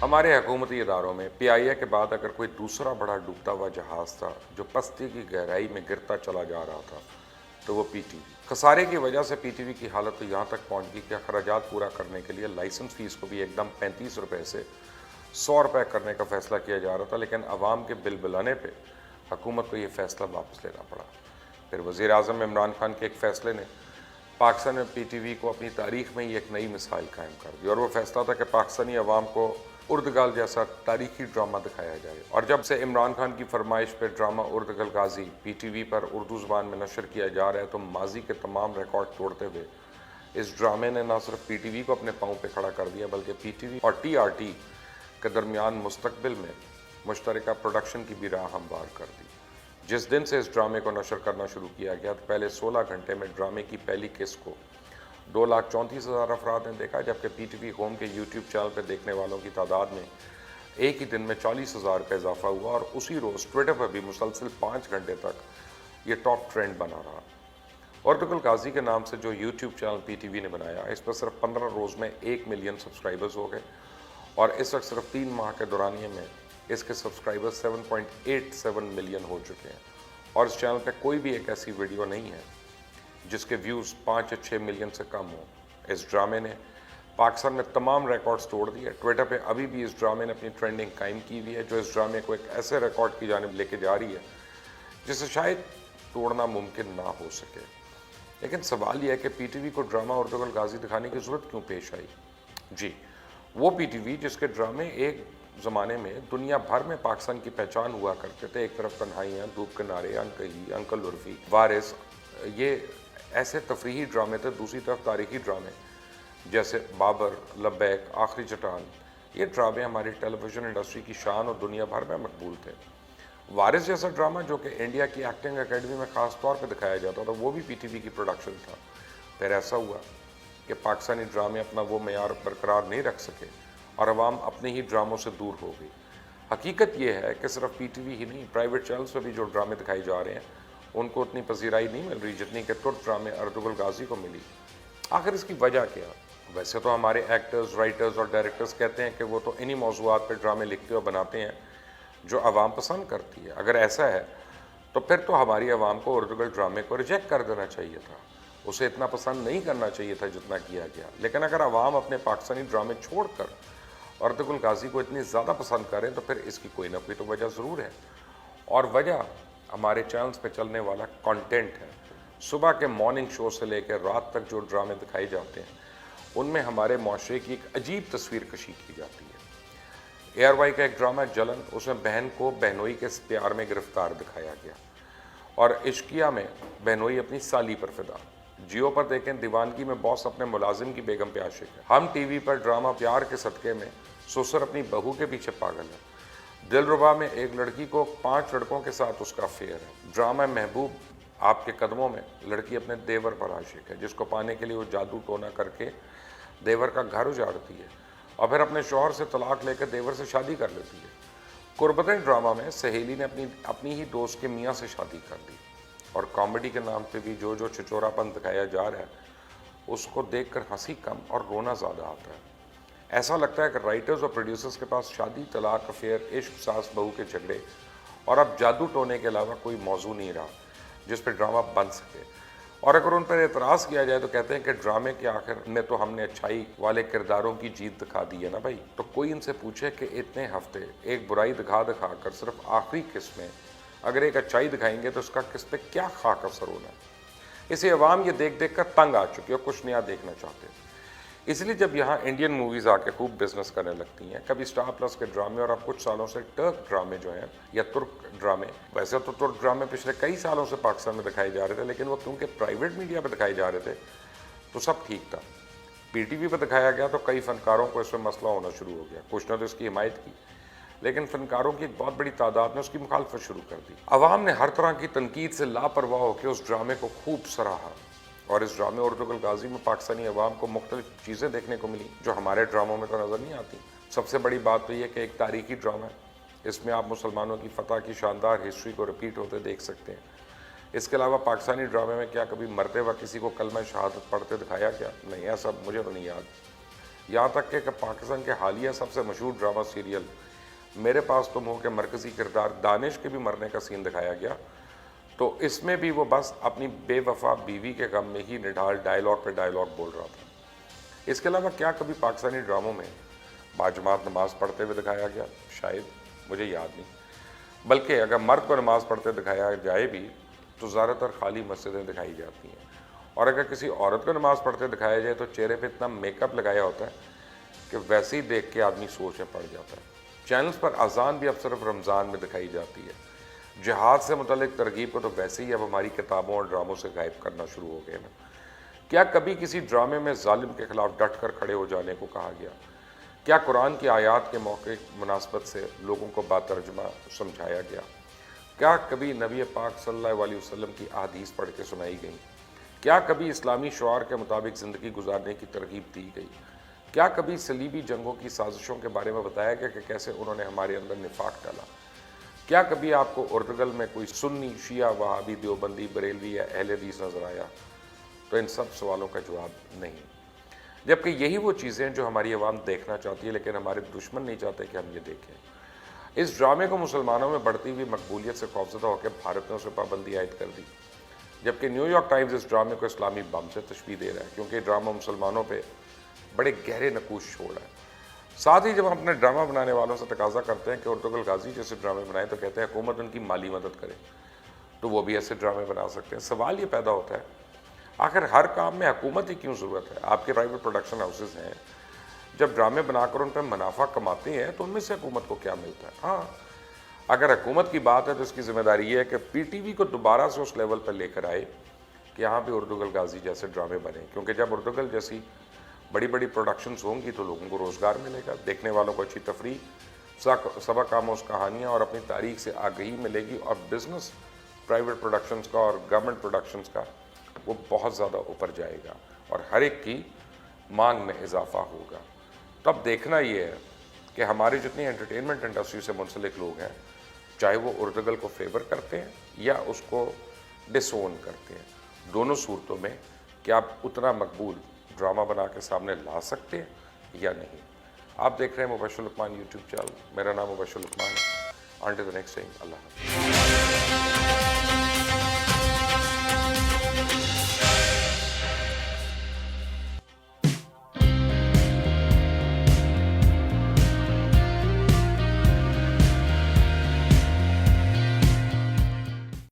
ہمارے حکومتی اداروں میں پی آئی اے کے بعد اگر کوئی دوسرا بڑا ڈوبتا ہوا جہاز تھا جو پستی کی گہرائی میں گرتا چلا جا رہا تھا تو وہ پی ٹی وی۔ خسارے کی وجہ سے پی ٹی وی کی حالت تو یہاں تک پہنچ گئی کہ اخراجات پورا کرنے کے لیے لائسنس فیس کو بھی ایک دم 35 روپے سے 100 روپے کرنے کا فیصلہ کیا جا رہا تھا، لیکن عوام کے بل بلانے پہ حکومت کو یہ فیصلہ واپس لینا پڑا۔ پھر وزیر اعظم عمران خان کے ایک فیصلے نے پاکستان میں پی ٹی وی کو اپنی تاریخ میں ہی ایک نئی مثال قائم کر دی، اور وہ فیصلہ تھا کہ پاکستانی عوام کو اردگال جیسا تاریخی ڈرامہ دکھایا جائے۔ اور جب سے عمران خان کی فرمائش پہ ڈرامہ اردگل غازی پی ٹی وی پر اردو زبان میں نشر کیا جا رہا ہے تو ماضی کے تمام ریکارڈ توڑتے ہوئے اس ڈرامے نے نہ صرف پی ٹی وی کو اپنے پاؤں پہ کھڑا کر دیا بلکہ پی ٹی وی اور ٹی آر ٹی کے درمیان مستقبل میں مشترکہ پروڈکشن کی بھی راہ ہموار کر دی۔ جس دن سے اس ڈرامے کو نشر کرنا شروع کیا گیا تو پہلے 16 گھنٹے میں ڈرامے کی پہلی قسط کو 2,34,000 افراد نے دیکھا، جبکہ پی ٹی وی ہوم کے یوٹیوب چینل پہ دیکھنے والوں کی تعداد میں ایک ہی دن میں 40,000 کا اضافہ ہوا، اور اسی روز ٹویٹر پر بھی مسلسل 5 گھنٹے تک یہ ٹاپ ٹرینڈ بنا رہا۔ اردگل غازی کے نام سے جو YouTube channel P T V نے بنایا، اس پر صرف 15 روز میں 1 ملین سبسکرائبرز ہو گئے، اور اس وقت صرف 3 ماہ کے دورانیے میں اس کے سبسکرائبر 7.87 ملین ہو چکے ہیں، اور اس چینل پہ کوئی بھی ایک ایسی ویڈیو نہیں ہے جس کے ویوز 5 یا 6 ملین سے کم ہوں۔ اس ڈرامے نے پاکستان میں تمام ریکارڈز توڑ دیے۔ ٹویٹر پہ ابھی بھی اس ڈرامے نے اپنی ٹرینڈنگ قائم کی ہوئی ہے، جو اس ڈرامے کو ایک ایسے ریکارڈ کی جانب لے کے جا رہی ہے جسے شاید توڑنا ممکن نہ ہو سکے۔ لیکن سوال یہ ہے کہ پی ٹی وی کو ڈرامہ اردگل غازی دکھانے کی ضرورت کیوں پیش آئی؟ جی، وہ پی ٹی وی جس کے ڈرامے ایک زمانے میں دنیا بھر میں پاکستان کی پہچان ہوا کرتے تھے، ایک طرف تنہائیاں، دھوپ کنارے، انکہی، انکل عرفی، وارث، یہ ایسے تفریحی ڈرامے تھے، دوسری طرف تاریخی ڈرامے جیسے بابر، لبیک، آخری چٹان، یہ ڈرامے ہماری ٹیلی ویژن انڈسٹری کی شان اور دنیا بھر میں مقبول تھے۔ وارث جیسا ڈرامہ جو کہ انڈیا کی ایکٹنگ اکیڈمی میں خاص طور پہ دکھایا جاتا تھا، وہ بھی پی ٹی وی کی پروڈکشن تھا۔ پھر ایسا ہوا کہ پاکستانی ڈرامے اپنا وہ معیار برقرار نہیں رکھ سکے اور عوام اپنے ہی ڈراموں سے دور ہو گئی۔ حقیقت یہ ہے کہ صرف پی ٹی وی ہی نہیں، پرائیویٹ چینلز پہ بھی جو ڈرامے دکھائی جا رہے ہیں ان کو اتنی پذیرائی نہیں مل رہی جتنی کہ ترک ڈرامے اردگل غازی کو ملی۔ آخر اس کی وجہ کیا؟ ویسے تو ہمارے ایکٹرز، رائٹرز اور ڈائریکٹرز کہتے ہیں کہ وہ تو انہی موضوعات پہ ڈرامے لکھتے اور بناتے ہیں جو عوام پسند کرتی ہے۔ اگر ایسا ہے تو پھر تو ہماری عوام کو اردگل ڈرامے کو ریجیکٹ کر دینا چاہیے تھا، اسے اتنا پسند نہیں کرنا چاہیے تھا جتنا کیا گیا۔ لیکن اگر عوام اپنے پاکستانی ڈرامے چھوڑ کر اردگل غازی کو اتنی زیادہ پسند کریں تو پھر اس کی کوئی نہ کوئی تو وجہ ضرور ہے، اور وجہ ہمارے چینلز پہ چلنے والا کانٹینٹ ہے۔ صبح کے مارننگ شو سے لے کے رات تک جو ڈرامے دکھائے جاتے ہیں ان میں ہمارے معاشرے کی ایک عجیب تصویر کشی کی جاتی ہے۔ اے آر وائی کا ایک ڈرامہ جلن، اس میں بہن کو بہنوئی کے پیار میں گرفتار دکھایا گیا، اور عشقیہ میں بہنوئی اپنی سالی پر فدا۔ جیو پر دیکھیں دیوانگی میں باس اپنے ملازم کی بیگم پہ عاشق ہے۔ ہم ٹی وی پر ڈرامہ پیار کے صدقے میں سسر اپنی بہو کے پیچھے پاگل ہے۔ دلربا میں ایک لڑکی کو 5 لڑکوں کے ساتھ اس کا افیئر ہے۔ ڈرامہ محبوب آپ کے قدموں میں لڑکی اپنے دیور پر عاشق ہے، جس کو پانے کے لیے وہ جادو ٹونا کر کے دیور کا گھر اجاڑتی ہے اور پھر اپنے شوہر سے طلاق لے کے دیور سے شادی کر لیتی ہے۔ قربتیں ڈرامہ میں سہیلی نے اپنی ہی دوست کے میاں سے شادی کر دی، اور کامیڈی کے نام پہ بھی جو چچورا پن دکھایا جا رہا ہے اس کو دیکھ کر ہنسی کم اور رونا زیادہ آتا ہے۔ ایسا لگتا ہے کہ رائٹرز اور پروڈیوسرز کے پاس شادی، طلاق، افیئر، عشق، ساس بہو کے جھگڑے اور اب جادو ٹونے کے علاوہ کوئی موضوع نہیں رہا جس پہ ڈرامہ بن سکے، اور اگر ان پر اعتراض کیا جائے تو کہتے ہیں کہ ڈرامے کے آخر میں تو ہم نے اچھائی والے کرداروں کی جیت دکھا دی ہے نا بھائی۔ تو کوئی ان سے پوچھے کہ اتنے ہفتے ایک برائی دکھا کر صرف آخری قسط میں اگر ایک اچھائی دکھائیں گے تو اس کا کس پہ کیا خاک اثر ہونا ہے؟ اسے عوام یہ دیکھ دیکھ کر تنگ آ چکی اور کچھ نیا دیکھنا چاہتے ہیں۔ اس لیے جب یہاں انڈین موویز آ کے خوب بزنس کرنے لگتی ہیں، کبھی اسٹار پلس کے ڈرامے اور اب کچھ سالوں سے ٹرک ڈرامے جو ہیں یا ترک ڈرامے، ویسے تو ترک ڈرامے پچھلے کئی سالوں سے پاکستان میں دکھائے جا رہے تھے، لیکن وہ کیونکہ پرائیویٹ میڈیا پہ دکھائے جا رہے تھے تو سب ٹھیک تھا۔ پی ٹی وی پہ دکھایا گیا تو کئی فنکاروں کو اس میں مسئلہ ہونا شروع ہو گیا، کچھ نے تو اس کی حمایت کی، لیکن فنکاروں کی ایک بہت بڑی تعداد نے اس کی مخالفت شروع کر دی۔ عوام نے ہر طرح کی تنقید سے لاپرواہ ہو کے اس ڈرامے کو خوب سراہا، اور اس ڈرامے اردگل غازی میں پاکستانی عوام کو مختلف چیزیں دیکھنے کو ملی جو ہمارے ڈراموں میں تو نظر نہیں آتی۔ سب سے بڑی بات تو یہ کہ ایک تاریخی ڈرامہ ہے، اس میں آپ مسلمانوں کی فتح کی شاندار ہسٹری کو رپیٹ ہوتے دیکھ سکتے ہیں۔ اس کے علاوہ پاکستانی ڈرامے میں کیا کبھی مرتے وقت کسی کو کلمہ شہادت پڑھتے دکھایا گیا؟ نہیں، ایسا مجھے تو نہیں یاد۔ یہاں تک کہ پاکستان کے حالیہ سب سے مشہور ڈرامہ سیریل میرے پاس تم ہو کے مرکزی کردار دانش کے بھی مرنے کا سین دکھایا گیا، تو اس میں بھی وہ بس اپنی بے وفا بیوی کے غم میں ہی نڈھال ڈائیلاگ پہ ڈائیلاگ بول رہا تھا۔ اس کے علاوہ کیا کبھی پاکستانی ڈراموں میں باجماعت نماز پڑھتے ہوئے دکھایا گیا؟ شاید، مجھے یاد نہیں۔ بلکہ اگر مرد کو نماز پڑھتے دکھایا جائے بھی تو زیادہ تر خالی مسجدیں دکھائی جاتی ہیں، اور اگر کسی عورت کو نماز پڑھتے دکھایا جائے تو چہرے پہ اتنا میک اپ لگایا ہوتا ہے کہ ویسے ہی دیکھ کے آدمی سوچ میں پڑ جاتا ہے۔ چینلز پر اذان بھی اب صرف رمضان میں دکھائی جاتی ہے۔ جہاد سے متعلق ترغیب کو تو ویسے ہی اب ہماری کتابوں اور ڈراموں سے غائب کرنا شروع ہو گئے نا۔ کیا کبھی کسی ڈرامے میں ظالم کے خلاف ڈٹ کر کھڑے ہو جانے کو کہا گیا؟ کیا قرآن کی آیات کے موقع مناسبت سے لوگوں کو باترجمہ سمجھایا گیا؟ کیا کبھی نبی پاک صلی اللہ علیہ وسلم کی احادیث پڑھ کے سنائی گئیں؟ کیا کبھی اسلامی شعار کے مطابق زندگی گزارنے کی ترغیب دی گئی؟ کیا کبھی صلیبی جنگوں کی سازشوں کے بارے میں بتایا گیا کہ کیسے انہوں نے ہمارے اندر نفاق ڈالا؟ کیا کبھی آپ کو اردگل میں کوئی سنی، شیعہ، وہابی، دیوبندی، بریلوی یا اہل حدیث نظر آیا؟ تو ان سب سوالوں کا جواب نہیں، جبکہ یہی وہ چیزیں جو ہماری عوام دیکھنا چاہتی ہے، لیکن ہمارے دشمن نہیں چاہتے کہ ہم یہ دیکھیں۔ اس ڈرامے کو مسلمانوں میں بڑھتی ہوئی مقبولیت سے خوفزدہ ہو کے بھارت نے اسے پابندی عائد کر دی، جبکہ نیو یارک ٹائمز اس ڈرامے کو اسلامی بم سے تشبیہ دے رہا ہے، کیونکہ ڈرامہ مسلمانوں پہ بڑے گہرے نقوش چھوڑ رہا ہے۔ ساتھ ہی جب ہم اپنے ڈرامہ بنانے والوں سے تقاضا کرتے ہیں کہ ارطغرل غازی جیسے ڈرامے بنائیں تو کہتے ہیں حکومت ان کی مالی مدد کرے، تو وہ بھی ایسے ڈرامے بنا سکتے ہیں۔ سوال یہ پیدا ہوتا ہے، آخر ہر کام میں حکومت ہی کیوں ضرورت ہے؟ آپ کے پرائیویٹ پروڈکشن ہاؤسز ہیں، جب ڈرامے بنا کر ان پہ منافع کماتے ہیں تو ان میں سے حکومت کو کیا ملتا ہے؟ ہاں، اگر حکومت کی بات ہے تو اس کی ذمہ داری یہ ہے کہ پی ٹی وی کو دوبارہ سے اس لیول پر لے کر آئے کہ یہاں بھی ارطغرل غازی جیسے ڈرامے بنے، کیونکہ جب ارطغرل جیسی بڑی بڑی پروڈکشنز ہوں گی تو لوگوں کو روزگار ملے گا، دیکھنے والوں کو اچھی تفریح، سبق آموز کہانیاں اور اپنی تاریخ سے آگہی ملے گی، اور بزنس پرائیویٹ پروڈکشنز کا اور گورنمنٹ پروڈکشنز کا وہ بہت زیادہ اوپر جائے گا اور ہر ایک کی مانگ میں اضافہ ہوگا۔ تو اب دیکھنا یہ ہے کہ ہماری جتنی انٹرٹینمنٹ انڈسٹری سے منسلک لوگ ہیں، چاہے وہ ارطغرل کو فیور کرتے ہیں یا اس کو ڈس اون کرتے ہیں، دونوں صورتوں میں کیا آپ اتنا مقبول ڈرامہ بنا کے سامنے لا سکتے ہیں یا نہیں؟ آپ دیکھ رہے ہیں مبشر لقمان یوٹیوب چینل، میرا نام مبشر لقمان ہے۔ انٹل دی نیکسٹ ٹائم، اللہ حافظ۔